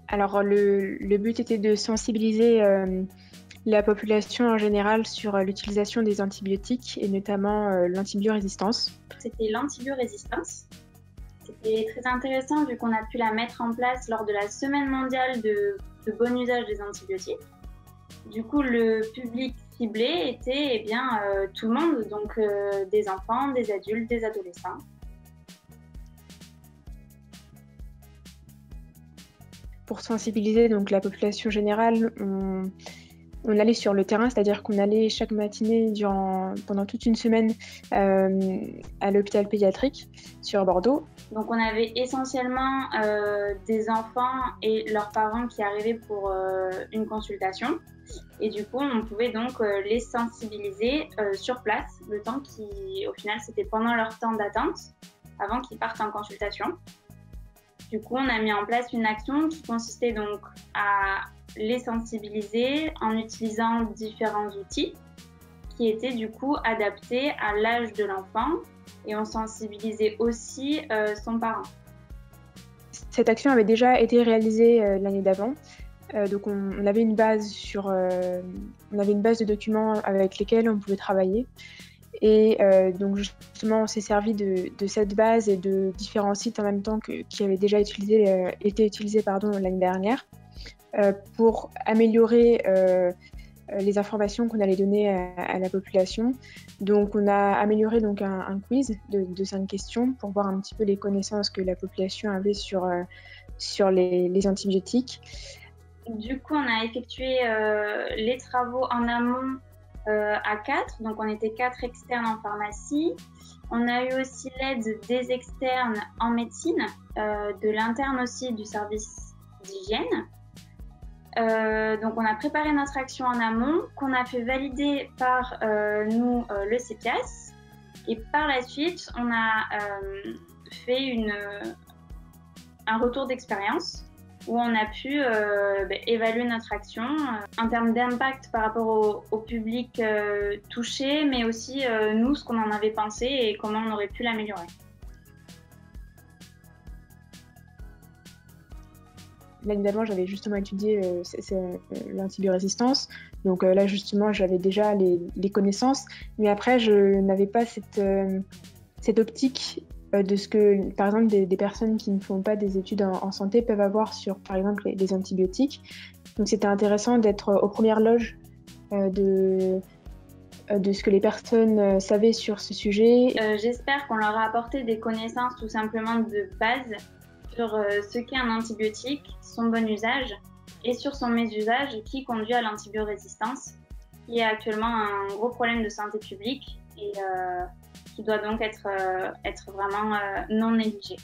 Alors le but était de sensibiliser la population en général sur l'utilisation des antibiotiques et notamment l'antibiorésistance. C'était l'antibiorésistance. C'était très intéressant vu qu'on a pu la mettre en place lors de la semaine mondiale de bon usage des antibiotiques. Du coup, le public ciblé était tout le monde, donc des enfants, des adultes, des adolescents. Pour sensibiliser donc la population générale, on allait sur le terrain, c'est-à-dire qu'on allait chaque matinée pendant toute une semaine à l'hôpital pédiatrique sur Bordeaux. Donc on avait essentiellement des enfants et leurs parents qui arrivaient pour une consultation. Et du coup, on pouvait donc les sensibiliser sur place, le temps qui, au final, c'était pendant leur temps d'attente, avant qu'ils partent en consultation. Du coup, on a mis en place une action qui consistait donc à les sensibiliser en utilisant différents outils qui étaient du coup adaptés à l'âge de l'enfant, et on sensibilisait aussi son parent. Cette action avait déjà été réalisée l'année d'avant. Donc on avait une base de documents avec lesquels on pouvait travailler. Et donc justement, on s'est servi de cette base et de différents sites en même temps qui avaient déjà été utilisés l'année dernière pour améliorer les informations qu'on allait donner à la population. Donc on a amélioré donc un quiz de 5 questions pour voir un petit peu les connaissances que la population avait sur les antibiotiques. Du coup, on a effectué les travaux en amont à 4, donc on était 4 externes en pharmacie. On a eu aussi l'aide des externes en médecine, de l'interne aussi du service d'hygiène. Donc on a préparé notre action en amont, qu'on a fait valider par nous, le CEPIAS. Et par la suite, on a fait un retour d'expérience où on a pu évaluer notre action en termes d'impact par rapport au public touché, mais aussi nous, ce qu'on en avait pensé et comment on aurait pu l'améliorer. L'année d'avant, j'avais justement étudié l'antibiorésistance. Donc là, justement, j'avais déjà les connaissances. Mais après, je n'avais pas cette optique de ce que, par exemple, des personnes qui ne font pas des études en santé peuvent avoir sur, par exemple, les antibiotiques. Donc c'était intéressant d'être aux premières loges de ce que les personnes savaient sur ce sujet. J'espère qu'on leur a apporté des connaissances tout simplement de base sur ce qu'est un antibiotique, son bon usage, et sur son mésusage qui conduit à l'antibiorésistance, qui est actuellement un gros problème de santé publique et qui doit donc être vraiment non négligé.